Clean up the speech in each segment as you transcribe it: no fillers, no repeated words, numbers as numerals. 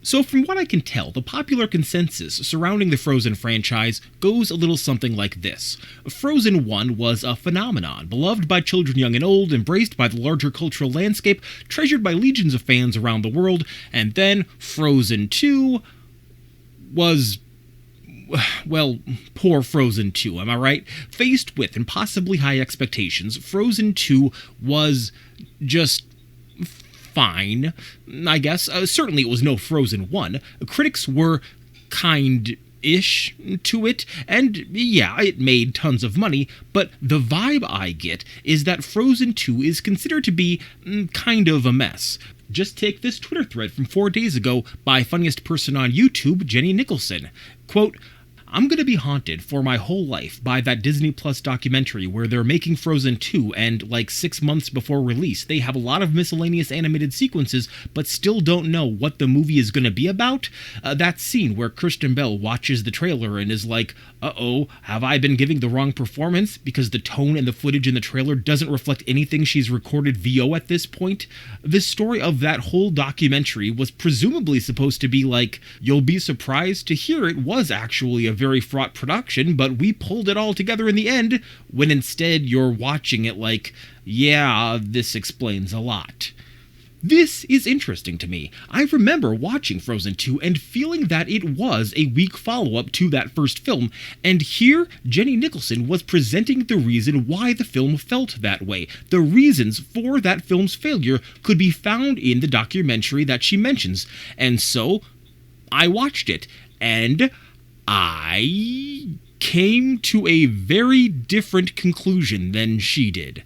So from what I can tell, the popular consensus surrounding the Frozen franchise goes a little something like this. Frozen 1 was a phenomenon, beloved by children young and old, embraced by the larger cultural landscape, treasured by legions of fans around the world, and then Frozen 2 was... well, poor Frozen 2, am I right? Faced with impossibly high expectations, Frozen 2 was just fine, I guess. Certainly it was no Frozen 1. Critics were kind-ish to it, and yeah, it made tons of money, but the vibe I get is that Frozen 2 is considered to be kind of a mess. Just take this Twitter thread from 4 days ago by funniest person on YouTube, Jenny Nicholson. Quote, "I'm gonna be haunted for my whole life by that Disney Plus documentary where they're making Frozen 2 and, like 6 months before release, they have a lot of miscellaneous animated sequences but still don't know what the movie is gonna be about. That scene where Kristen Bell watches the trailer and is like, uh-oh, have I been giving the wrong performance because the tone and the footage in the trailer doesn't reflect anything she's recorded VO at this point? The story of that whole documentary was presumably supposed to be like, you'll be surprised to hear it was actually a very fraught production, but we pulled it all together in the end, when instead you're watching it like, yeah, this explains a lot." This is interesting to me. I remember watching Frozen 2 and feeling that it was a weak follow-up to that first film, and here Jenny Nicholson was presenting the reason why the film felt that way. The reasons for that film's failure could be found in the documentary that she mentions, and so I watched it, and I came to a very different conclusion than she did.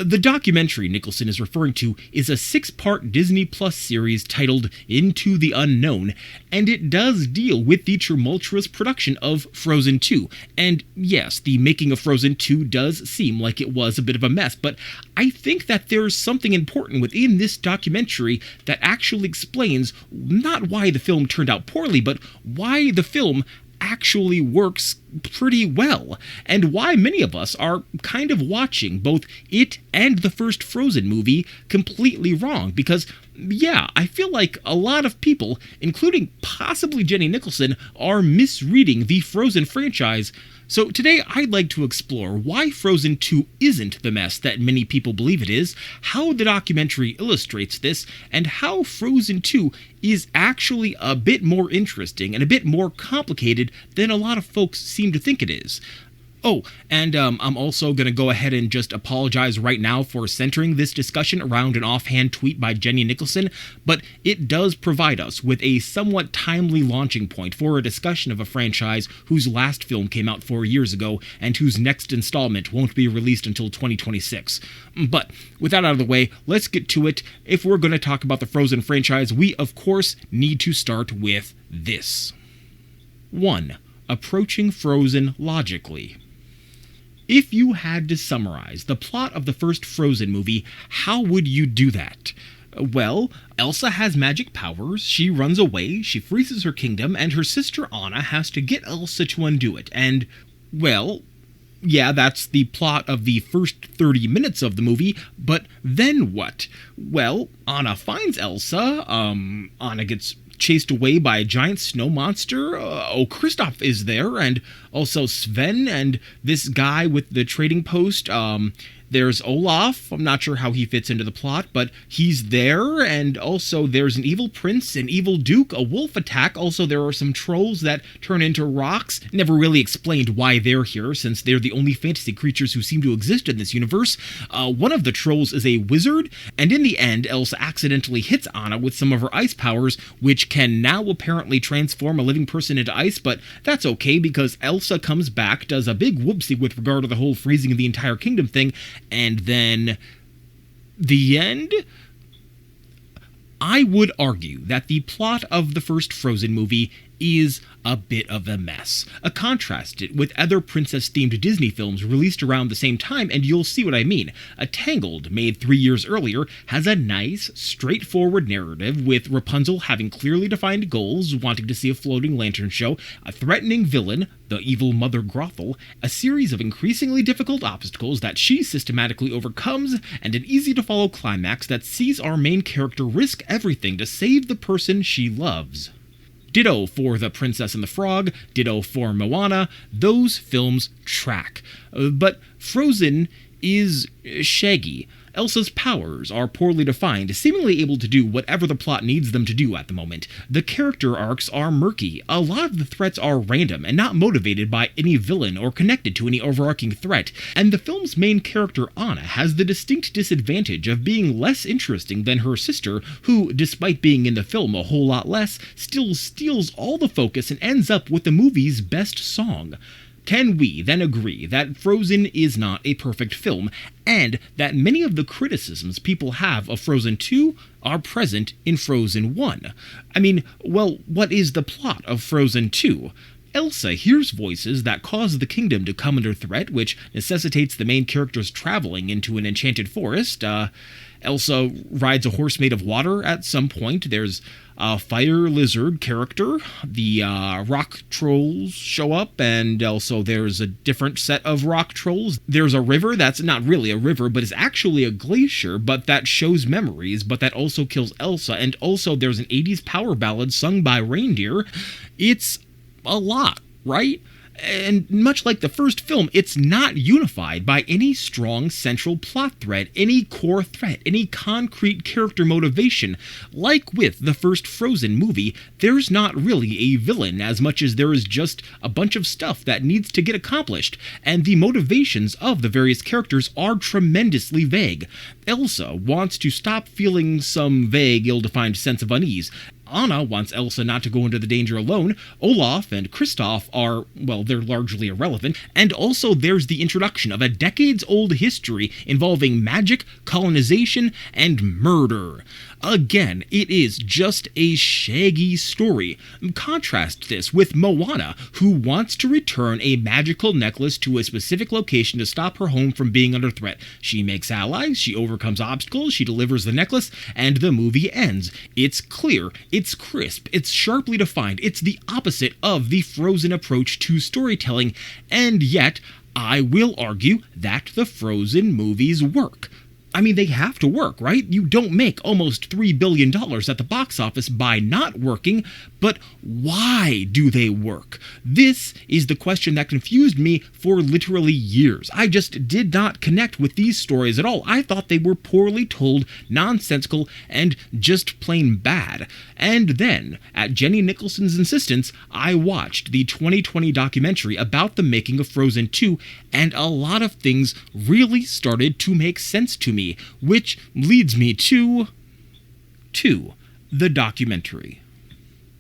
The documentary Nicholson is referring to is a 6-part Disney Plus series titled Into the Unknown, and it does deal with the tumultuous production of Frozen 2. And yes, the making of Frozen 2 does seem like it was a bit of a mess, but I think that there's something important within this documentary that actually explains not why the film turned out poorly, but why the film actually works pretty well, and why many of us are kind of watching both it and the first Frozen movie completely wrong, because yeah, I feel like a lot of people, including possibly Jenny Nicholson, are misreading the Frozen franchise. So today I'd like to explore why Frozen 2 isn't the mess that many people believe it is, how the documentary illustrates this, and how Frozen 2 is actually a bit more interesting and a bit more complicated than a lot of folks seem to think it is. Oh, and I'm also going to go ahead and just apologize right now for centering this discussion around an offhand tweet by Jenny Nicholson, but it does provide us with a somewhat timely launching point for a discussion of a franchise whose last film came out 4 years ago and whose next installment won't be released until 2026. But with that out of the way, let's get to it. If we're going to talk about the Frozen franchise, we of course need to start with this. 1. Approaching Frozen logically. If you had to summarize the plot of the first Frozen movie, how would you do that? Well, Elsa has magic powers, she runs away, she freezes her kingdom, and her sister Anna has to get Elsa to undo it, and, well, yeah, that's the plot of the first 30 minutes of the movie, but then what? Well, Anna finds Elsa, Anna gets chased away by a giant snow monster. Kristoff is there, and also Sven, and this guy with the trading post. There's Olaf. I'm not sure how he fits into the plot, but he's there, and also there's an evil prince, an evil duke, a wolf attack. Also, there are some trolls that turn into rocks. Never really explained why they're here, since they're the only fantasy creatures who seem to exist in this universe. One of the trolls is a wizard, and in the end, Elsa accidentally hits Anna with some of her ice powers, which can now apparently transform a living person into ice, but that's okay, because Elsa comes back, does a big whoopsie with regard to the whole freezing of the entire kingdom thing, and then the end? I would argue that the plot of the first Frozen movie is a bit of a mess. Contrast it with other princess-themed Disney films released around the same time and you'll see what I mean. Tangled, made 3 years earlier, has a nice, straightforward narrative with Rapunzel having clearly defined goals, wanting to see a floating lantern show, a threatening villain, the evil Mother Grothel, a series of increasingly difficult obstacles that she systematically overcomes, and an easy-to-follow climax that sees our main character risk everything to save the person she loves. Ditto for The Princess and the Frog, ditto for Moana, those films track. But Frozen is shaggy. Elsa's powers are poorly defined, seemingly able to do whatever the plot needs them to do at the moment. The character arcs are murky. A lot of the threats are random and not motivated by any villain or connected to any overarching threat. And the film's main character, Anna, has the distinct disadvantage of being less interesting than her sister, who, despite being in the film a whole lot less, still steals all the focus and ends up with the movie's best song. Can we then agree that Frozen is not a perfect film, and that many of the criticisms people have of Frozen 2 are present in Frozen 1? I mean, well, what is the plot of Frozen 2? Elsa hears voices that cause the kingdom to come under threat, which necessitates the main characters traveling into an enchanted forest. Elsa rides a horse made of water at some point. There's a fire lizard character. The rock trolls show up, and also there's a different set of rock trolls. There's a river that's not really a river, but is actually a glacier, but that shows memories, but that also kills Elsa. And also there's an 80s power ballad sung by reindeer. It's a lot, right? And much like the first film, it's not unified by any strong central plot thread, any core threat, any concrete character motivation. Like with the first Frozen movie, there's not really a villain as much as there is just a bunch of stuff that needs to get accomplished, and the motivations of the various characters are tremendously vague. Elsa wants to stop feeling some vague, ill-defined sense of unease. Anna wants Elsa not to go into the danger alone. Olaf and Kristoff are, well, they're largely irrelevant. And also there's the introduction of a decades-old history involving magic, colonization, and murder. Again, it is just a shaggy story. Contrast this with Moana, who wants to return a magical necklace to a specific location to stop her home from being under threat. She makes allies, she overcomes obstacles, she delivers the necklace, and the movie ends. It's clear, it's crisp, it's sharply defined, it's the opposite of the Frozen approach to storytelling, and yet, I will argue that the Frozen movies work. I mean, they have to work, right? You don't make almost $3 billion at the box office by not working, but why do they work? This is the question that confused me for literally years. I just did not connect with these stories at all. I thought they were poorly told, nonsensical, and just plain bad. And then, at Jenny Nicholson's insistence, I watched the 2020 documentary about the making of Frozen 2, and a lot of things really started to make sense to me, which leads me to the documentary.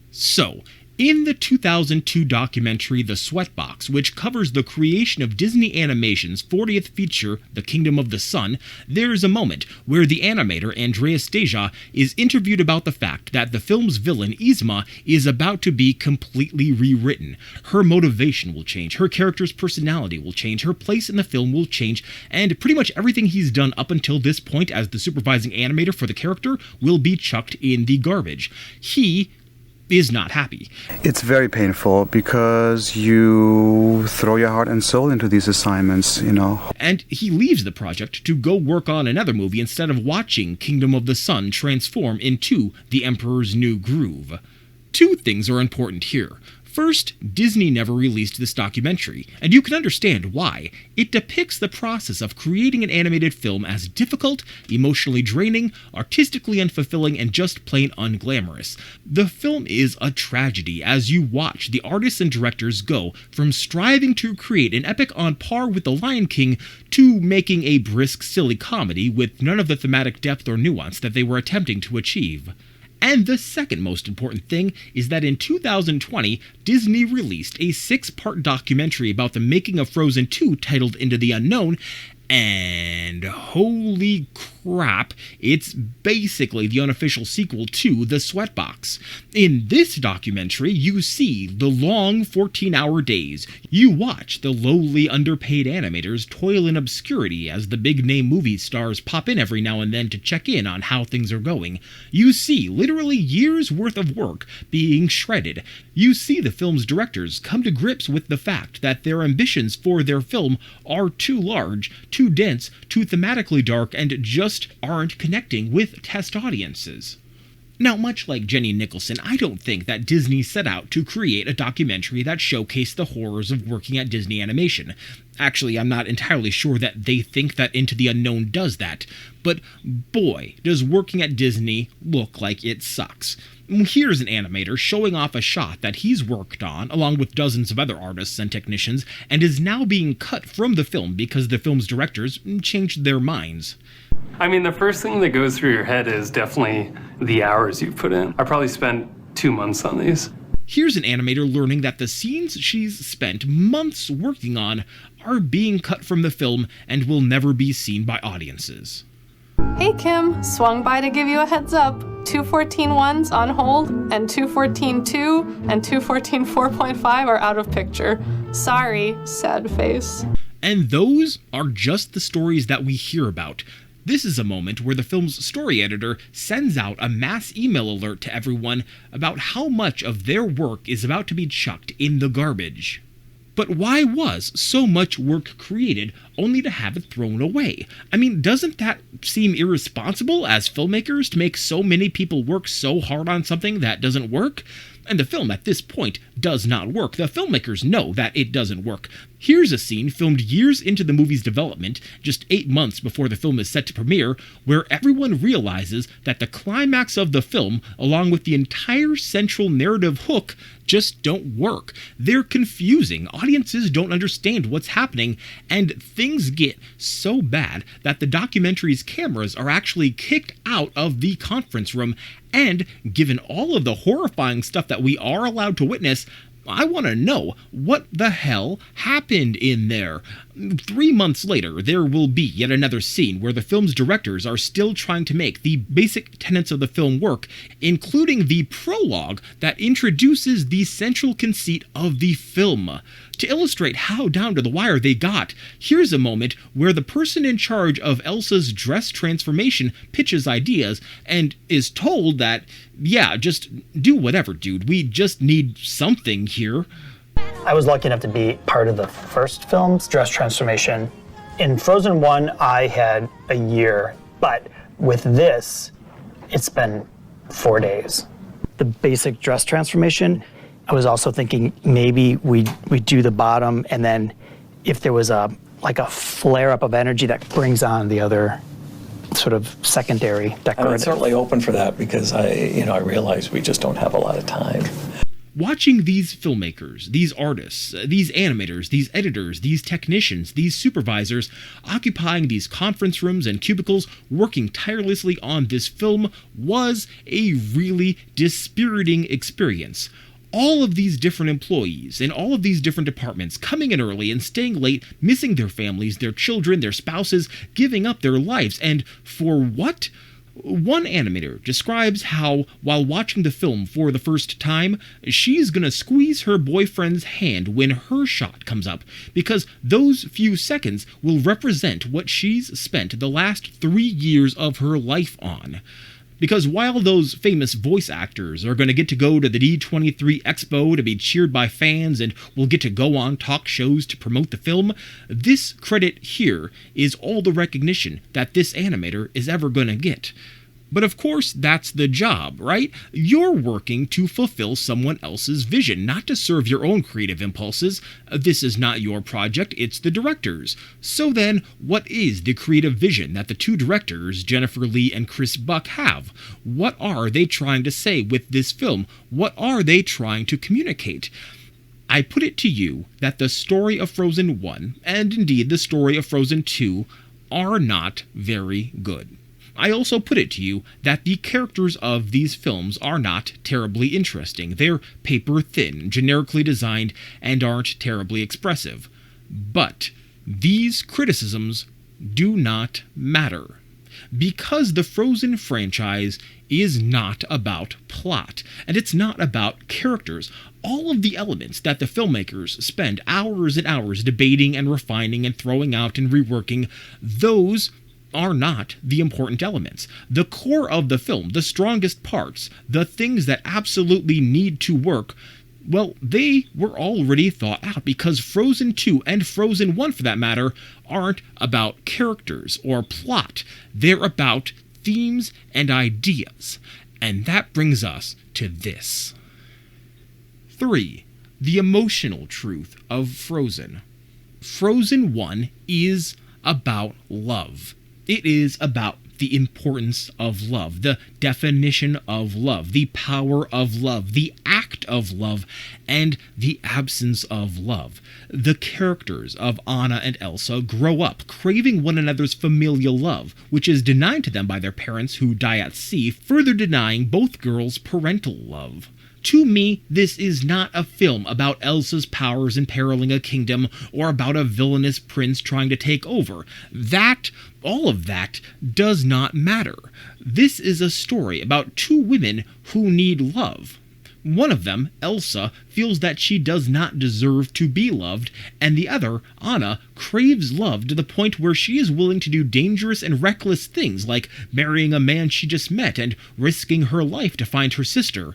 So, in the 2002 documentary The Sweatbox, which covers the creation of Disney Animation's 40th feature, The Kingdom of the Sun, there is a moment where the animator Andreas Deja is interviewed about the fact that the film's villain, Yzma, is about to be completely rewritten. Her motivation will change, her character's personality will change, her place in the film will change, and pretty much everything he's done up until this point as the supervising animator for the character will be chucked in the garbage. He is not happy. It's very painful because you throw your heart and soul into these assignments, you know. And he leaves the project to go work on another movie instead of watching Kingdom of the Sun transform into The Emperor's New Groove. Two things are important here. First, Disney never released this documentary, and you can understand why. It depicts the process of creating an animated film as difficult, emotionally draining, artistically unfulfilling, and just plain unglamorous. The film is a tragedy as you watch the artists and directors go from striving to create an epic on par with The Lion King to making a brisk, silly comedy with none of the thematic depth or nuance that they were attempting to achieve. And the second most important thing is that in 2020, Disney released a 6-part documentary about the making of Frozen 2 titled Into the Unknown, And holy crap, it's basically the unofficial sequel to The Sweatbox. In this documentary, you see the long 14-hour days. You watch the lowly, underpaid animators toil in obscurity as the big-name movie stars pop in every now and then to check in on how things are going. You see literally years' worth of work being shredded. You see the film's directors come to grips with the fact that their ambitions for their film are too large, too dense, too thematically dark, and just aren't connecting with test audiences. Now, much like Jenny Nicholson, I don't think that Disney set out to create a documentary that showcased the horrors of working at Disney Animation. Actually, I'm not entirely sure that they think that Into the Unknown does that, but boy, does working at Disney look like it sucks. Here's an animator showing off a shot that he's worked on, along with dozens of other artists and technicians, and is now being cut from the film because the film's directors changed their minds. I mean, the first thing that goes through your head is definitely the hours you've put in. I probably spent 2 months on these. Here's an animator learning that the scenes she's spent months working on are being cut from the film and will never be seen by audiences. Hey Kim, swung by to give you a heads up. 214.1's on hold, and 214.2 and 214 4.5 are out of picture. Sorry, sad face. And those are just the stories that we hear about. This is a moment where the film's story editor sends out a mass email alert to everyone about how much of their work is about to be chucked in the garbage. But why was so much work created only to have it thrown away? I mean, doesn't that seem irresponsible as filmmakers to make so many people work so hard on something that doesn't work? And the film at this point does not work. The filmmakers know that it doesn't work. Here's a scene filmed years into the movie's development, just 8 months before the film is set to premiere, where everyone realizes that the climax of the film, along with the entire central narrative hook, just don't work. They're confusing. Audiences don't understand what's happening, and things get so bad that the documentary's cameras are actually kicked out of the conference room. And given all of the horrifying stuff that we are allowed to witness, I want to know what the hell happened in there. 3 months later, there will be yet another scene where the film's directors are still trying to make the basic tenets of the film work, including the prologue that introduces the central conceit of the film. To illustrate how down to the wire they got, here's a moment where the person in charge of Elsa's dress transformation pitches ideas and is told that, yeah, just do whatever, dude. We just need something here. I was lucky enough to be part of the first film's dress transformation. In Frozen 1, I had a year, but with this, it's been 4 days. The basic dress transformation, I was also thinking maybe we do the bottom, and then if there was a flare-up of energy that brings on the other sort of secondary decorative. I'm certainly open for that because I realize we just don't have a lot of time. Watching these filmmakers, these artists, these animators, these editors, these technicians, these supervisors occupying these conference rooms and cubicles working tirelessly on this film was a really dispiriting experience. All of these different employees in all of these different departments coming in early and staying late, missing their families, their children, their spouses, giving up their lives, and for what? One animator describes how, while watching the film for the first time, she's gonna squeeze her boyfriend's hand when her shot comes up, because those few seconds will represent what she's spent the last 3 years of her life on. Because while those famous voice actors are going to get to go to the D23 Expo to be cheered by fans and will get to go on talk shows to promote the film, this credit here is all the recognition that this animator is ever going to get. But of course, that's the job, right? You're working to fulfill someone else's vision, not to serve your own creative impulses. This is not your project, it's the director's. So then, what is the creative vision that the two directors, Jennifer Lee and Chris Buck, have? What are they trying to say with this film? What are they trying to communicate? I put it to you that the story of Frozen 1, and indeed the story of Frozen 2, are not very good. I also put it to you that the characters of these films are not terribly interesting. They're paper thin, generically designed, and aren't terribly expressive. But these criticisms do not matter. Because the Frozen franchise is not about plot, and it's not about characters. All of the elements that the filmmakers spend hours and hours debating and refining and throwing out and reworking, those are not the important elements. The core of the film, the strongest parts, the things that absolutely need to work, well, they were already thought out, because Frozen 2 and Frozen 1, for that matter, aren't about characters or plot. They're about themes and ideas. And that brings us to this. 3. The emotional truth of Frozen. Frozen 1 is about love. It is about the importance of love, the definition of love, the power of love, the act of love, and the absence of love. The characters of Anna and Elsa grow up craving one another's familial love, which is denied to them by their parents who die at sea, further denying both girls parental love. To me, this is not a film about Elsa's powers imperiling a kingdom, or about a villainous prince trying to take over. All of that does not matter. This is a story about two women who need love. One of them, Elsa, feels that she does not deserve to be loved, and the other, Anna, craves love to the point where she is willing to do dangerous and reckless things like marrying a man she just met and risking her life to find her sister.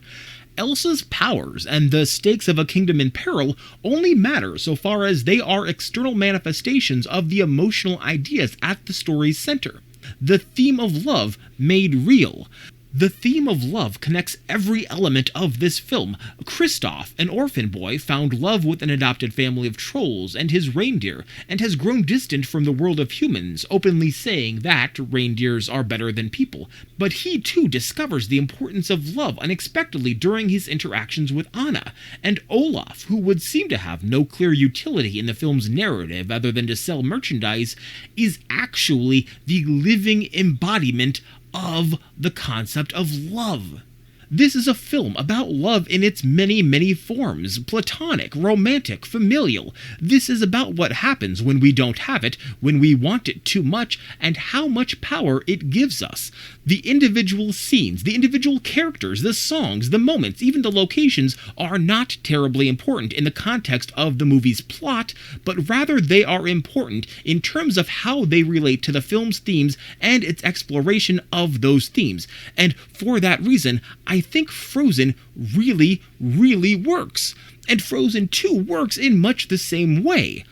Elsa's powers and the stakes of a kingdom in peril only matter so far as they are external manifestations of the emotional ideas at the story's center. The theme of love made real. The theme of love connects every element of this film. Kristoff, an orphan boy, found love with an adopted family of trolls and his reindeer, and has grown distant from the world of humans, openly saying that reindeers are better than people. But he too discovers the importance of love unexpectedly during his interactions with Anna. And Olaf, who would seem to have no clear utility in the film's narrative other than to sell merchandise, is actually the living embodiment of the concept of love. This is a film about love in its many, many forms. Platonic, romantic, familial. This is about what happens when we don't have it, when we want it too much, and how much power it gives us. The individual scenes, the individual characters, the songs, the moments, even the locations are not terribly important in the context of the movie's plot, but rather they are important in terms of how they relate to the film's themes and its exploration of those themes. And for that reason, I think Frozen really, really works. And Frozen 2 works in much the same way.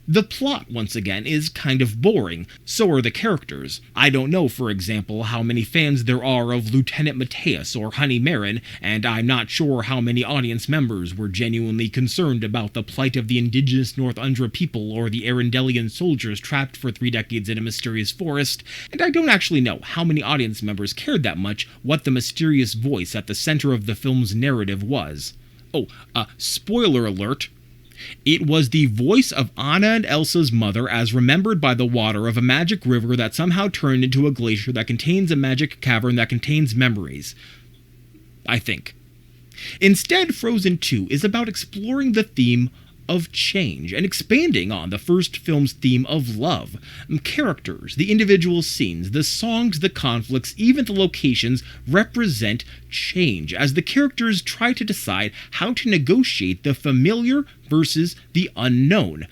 The plot, once again, is kind of boring. So are the characters. I don't know, for example, how many fans there are of Lieutenant Mateus or Honey Marin, and I'm not sure how many audience members were genuinely concerned about the plight of the indigenous North Undra people or the Arendelian soldiers trapped for 3 decades in a mysterious forest, and I don't actually know how many audience members cared that much what the mysterious voice at the center of the film's narrative was. Oh, spoiler alert. It was the voice of Anna and Elsa's mother as remembered by the water of a magic river that somehow turned into a glacier that contains a magic cavern that contains memories. I think. Instead, Frozen 2 is about exploring the theme of change and expanding on the first film's theme of love. Characters, the individual scenes, the songs, the conflicts, even the locations represent change as the characters try to decide how to negotiate the familiar versus the unknown.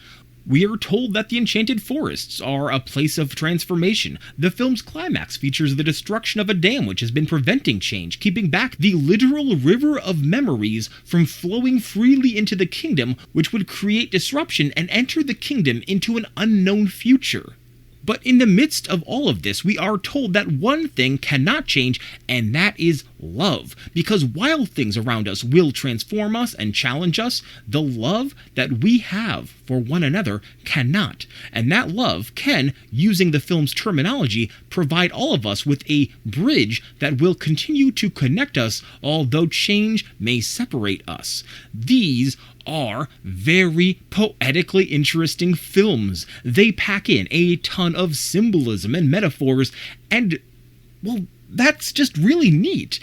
We are told that the Enchanted Forests are a place of transformation. The film's climax features the destruction of a dam which has been preventing change, keeping back the literal river of memories from flowing freely into the kingdom, which would create disruption and enter the kingdom into an unknown future. But in the midst of all of this, we are told that one thing cannot change, and that is love. Because while things around us will transform us and challenge us, the love that we have for one another cannot. And that love can, using the film's terminology, provide all of us with a bridge that will continue to connect us, although change may separate us. These are very poetically interesting films. They pack in a ton of symbolism and metaphors, and, well, that's just really neat.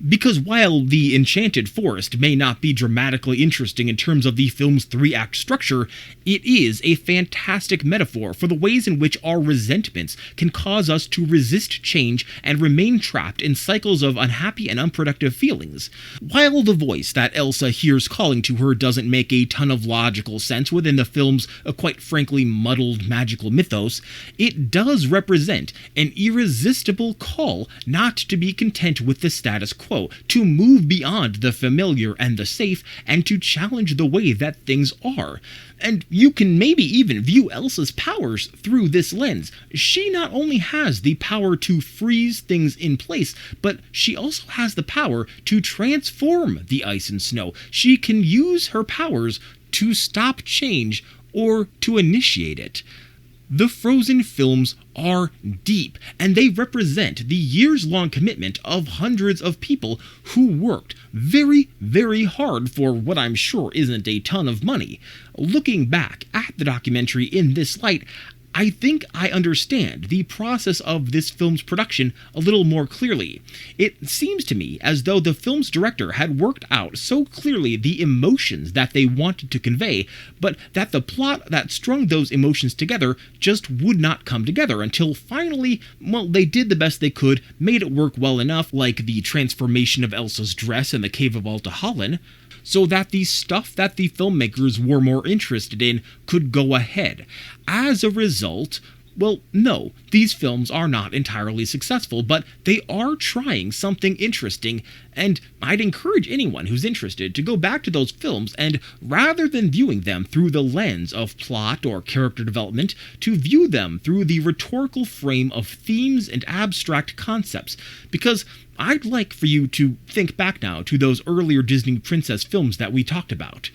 Because while The Enchanted Forest may not be dramatically interesting in terms of the film's three-act structure, it is a fantastic metaphor for the ways in which our resentments can cause us to resist change and remain trapped in cycles of unhappy and unproductive feelings. While the voice that Elsa hears calling to her doesn't make a ton of logical sense within the film's quite frankly muddled magical mythos, it does represent an irresistible call not to be content with the status quo, to move beyond the familiar and the safe, and to challenge the way that things are. And you can maybe even view Elsa's powers through this lens. She not only has the power to freeze things in place, but she also has the power to transform the ice and snow. She can use her powers to stop change or to initiate it. The Frozen films are deep, and they represent the years-long commitment of hundreds of people who worked very, very hard for what I'm sure isn't a ton of money. Looking back at the documentary in this light, I think I understand the process of this film's production a little more clearly. It seems to me as though the film's director had worked out so clearly the emotions that they wanted to convey, but that the plot that strung those emotions together just would not come together until finally, well, they did the best they could, made it work well enough, like the transformation of Elsa's dress in the Cave of Altahallen, so that the stuff that the filmmakers were more interested in could go ahead. As a result, well, no, these films are not entirely successful, but they are trying something interesting, and I'd encourage anyone who's interested to go back to those films and, rather than viewing them through the lens of plot or character development, to view them through the rhetorical frame of themes and abstract concepts, because I'd like for you to think back now to those earlier Disney princess films that we talked about.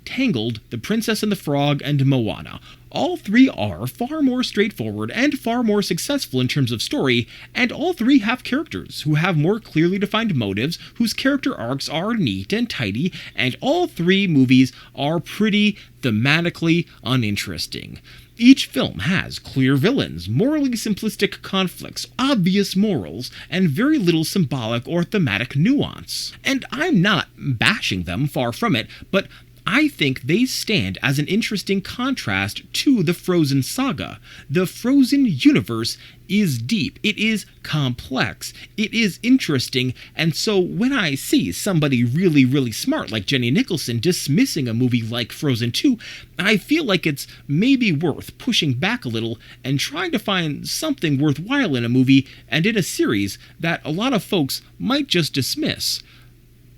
Tangled, The Princess and the Frog, and Moana. All three are far more straightforward and far more successful in terms of story, and all three have characters who have more clearly defined motives, whose character arcs are neat and tidy, and all three movies are pretty thematically uninteresting. Each film has clear villains, morally simplistic conflicts, obvious morals, and very little symbolic or thematic nuance. And I'm not bashing them, far from it, but I think they stand as an interesting contrast to the Frozen saga. The Frozen universe is deep, it is complex, it is interesting, and so when I see somebody really, really smart like Jenny Nicholson dismissing a movie like Frozen 2, I feel like it's maybe worth pushing back a little and trying to find something worthwhile in a movie and in a series that a lot of folks might just dismiss.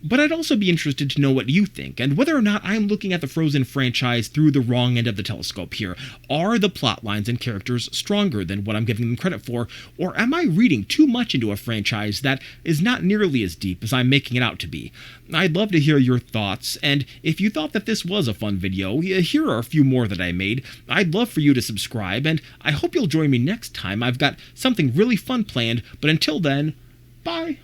But I'd also be interested to know what you think, and whether or not I'm looking at the Frozen franchise through the wrong end of the telescope here. Are the plot lines and characters stronger than what I'm giving them credit for, or am I reading too much into a franchise that is not nearly as deep as I'm making it out to be? I'd love to hear your thoughts, and if you thought that this was a fun video, here are a few more that I made. I'd love for you to subscribe, and I hope you'll join me next time. I've got something really fun planned, but until then, bye!